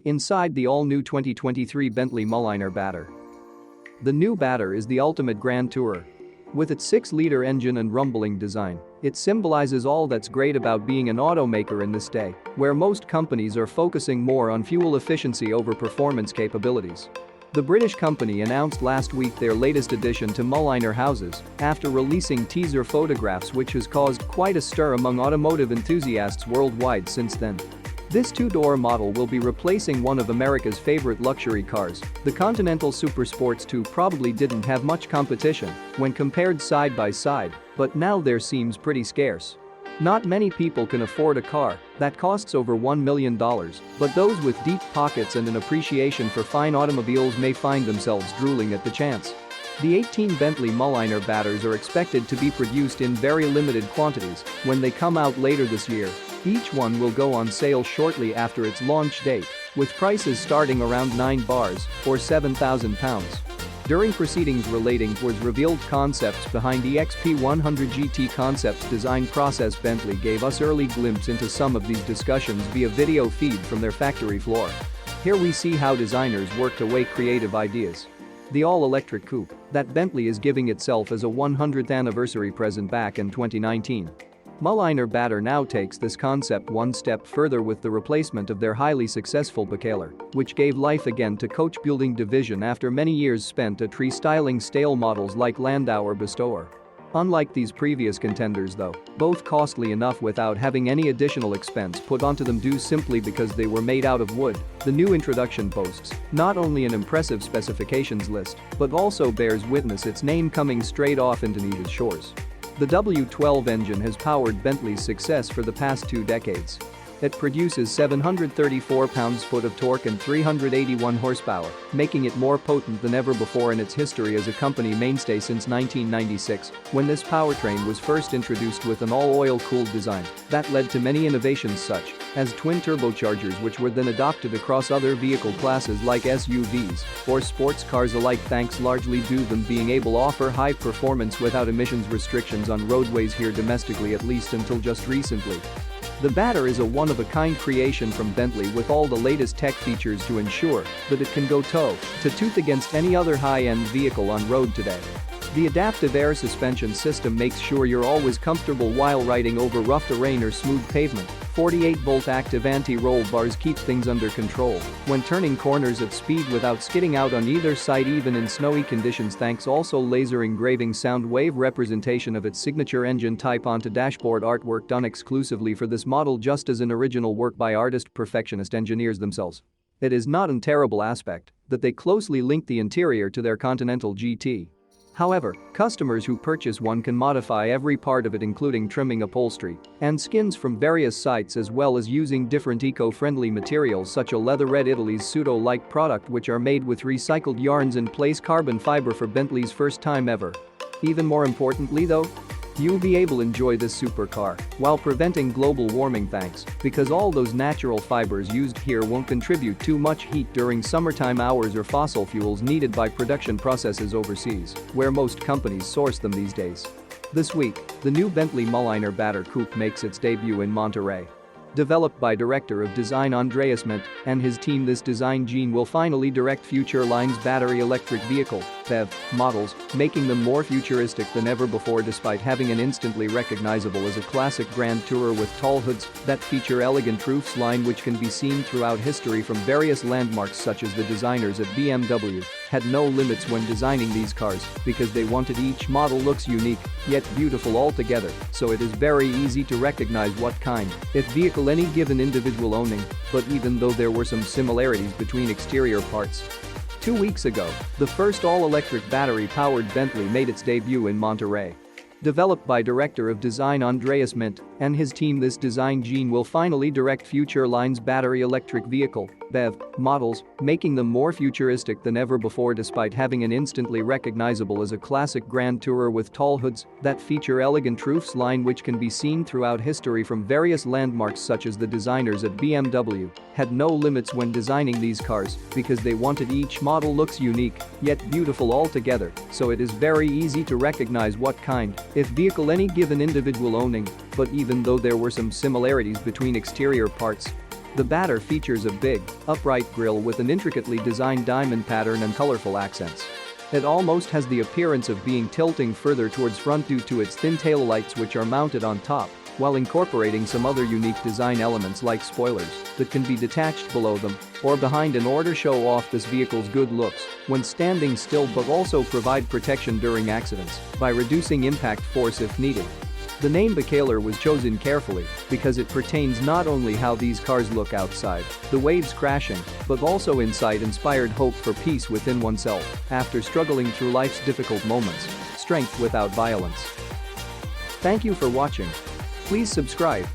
Inside the all-new 2023 Bentley Mulliner Batur. The new Batur is the ultimate grand tourer. With its 6-liter engine and rumbling design, it symbolizes all that's great about being an automaker in this day, where most companies are focusing more on fuel efficiency over performance capabilities. The British company announced last week their latest addition to Mulliner houses after releasing teaser photographs, which has caused quite a stir among automotive enthusiasts worldwide since then. This two-door model will be replacing one of America's favorite luxury cars. The Continental Supersports 2 probably didn't have much competition when compared side by side, but now there seems pretty scarce. Not many people can afford a car that costs over $1 million, but those with deep pockets and an appreciation for fine automobiles may find themselves drooling at the chance. The 18 Bentley Mulliner Baturs are expected to be produced in very limited quantities when they come out later this year. Each one will go on sale shortly after its launch date, with prices starting around $9 or £7,000. During proceedings relating towards revealed concepts behind the XP100 GT concepts design process, Bentley gave us early glimpse into some of these discussions via video feed from their factory floor. Here we see how designers worked away creative ideas. The all-electric coupe that Bentley is giving itself as a 100th anniversary present back in 2019. Mulliner Batur now takes this concept one step further with the replacement of their highly successful Bugatti, which gave life again to coach-building division after many years spent at restyling stale models like Landau or Batur. Unlike these previous contenders though, both costly enough without having any additional expense put onto them due simply because they were made out of wood, the new introduction boasts not only an impressive specifications list, but also bears witness its name coming straight off Indonesia's shores. The W12 engine has powered Bentley's success for the past 2 decades. It produces 734 pounds-foot of torque and 381 horsepower, making it more potent than ever before in its history as a company mainstay since 1996, when this powertrain was first introduced with an all-oil cooled design that led to many innovations such as twin turbochargers, which were then adopted across other vehicle classes like SUVs or sports cars alike, thanks largely to them being able to offer high performance without emissions restrictions on roadways here domestically, at least until just recently. The Batur is a one-of-a-kind creation from Bentley with all the latest tech features to ensure that it can go toe-to-tooth against any other high-end vehicle on road today. The adaptive air suspension system makes sure you're always comfortable while riding over rough terrain or smooth pavement. 48-volt active anti-roll bars keep things under control when turning corners at speed without skidding out on either side even in snowy conditions, thanks also laser engraving sound wave representation of its signature engine type onto dashboard artwork done exclusively for this model, just as an original work by artist perfectionist engineers themselves. It is not a terrible aspect that they closely link the interior to their Continental GT. However, customers who purchase one can modify every part of it, including trimming, upholstery, and skins from various sites, as well as using different eco-friendly materials such as Leather Red, Italy's pseudo-like product, which are made with recycled yarns and place carbon fiber for Bentley's first time ever. Even more importantly though, you'll be able to enjoy this supercar while preventing global warming, thanks because all those natural fibers used here won't contribute too much heat during summertime hours or fossil fuels needed by production processes overseas, where most companies source them these days. This week, the new Bentley Mulliner Batur coupe makes its debut in Monterey. Developed by Director of Design Andreas Ment and his team, this design gene will finally direct future lines battery electric vehicle (BEV) models, making them more futuristic than ever before despite having an instantly recognizable as a classic grand tourer with tall hoods that feature elegant roofs line which can be seen throughout history from various landmarks, such as the designers at BMW had no limits when designing these cars because they wanted each model looks unique yet beautiful altogether, so it is very easy to recognize what kind of vehicle any given individual owning, but even though there were some similarities between exterior parts. 2 weeks ago, the first all-electric battery-powered Bentley made its debut in Monterey. Developed by Director of Design Andreas Ment and his team, this design gene will finally direct future lines battery electric vehicle (BEV) models, making them more futuristic than ever before despite having an instantly recognizable as a classic grand tourer with tall hoods that feature elegant roofs line which can be seen throughout history from various landmarks, such as the designers at BMW had no limits when designing these cars because they wanted each model looks unique yet beautiful altogether, so it is very easy to recognize what kind of vehicle any given individual owning, but even though there were some similarities between exterior parts. The Batur features a big, upright grille with an intricately designed diamond pattern and colorful accents. It almost has the appearance of being tilting further towards front due to its thin tail lights which are mounted on top, while incorporating some other unique design elements like spoilers that can be detached below them or behind in order to show off this vehicle's good looks when standing still but also provide protection during accidents by reducing impact force if needed. The name Batur was chosen carefully because it pertains not only how these cars look outside, the waves crashing, but also inside inspired hope for peace within oneself after struggling through life's difficult moments, strength without violence. Thank you for watching. Please subscribe.